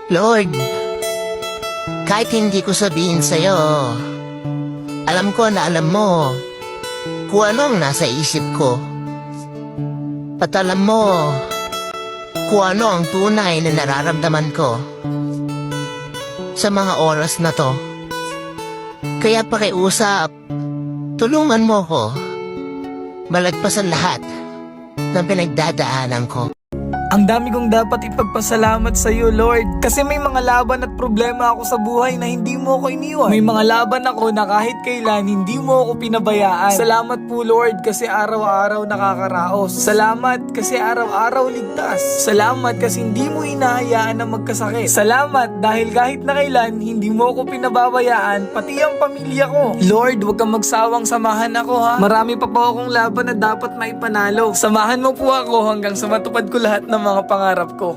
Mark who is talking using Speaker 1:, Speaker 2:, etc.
Speaker 1: Lord, kahit hindi ko sabihin sa'yo, alam ko na alam mo kung ano ang nasa isip ko. At alam mo kung ano ang tunay na nararamdaman ko sa mga oras na to. Kaya pakiusap, tulungan mo ko malagpasan lahat ng pinagdadaanan ko.
Speaker 2: Ang dami kong dapat ipagpasalamat sa iyo, Lord. Kasi may mga laban at problema ako sa buhay na hindi mo ako iniwan. May mga laban ako na kahit kailan hindi mo ako pinabayaan. Salamat po, Lord, kasi araw-araw nakakaraos. Salamat kasi araw-araw ligtas. Salamat kasi hindi mo hinahayaan na magkasakit. Salamat dahil kahit na kailan hindi mo ako pinababayaan, pati ang pamilya ko. Lord, huwag kang magsawang samahan ako, ha. Marami pa po akong laban na dapat maipanalo. Samahan mo po ako hanggang sa matupad ko lahat ng mga pangarap ko.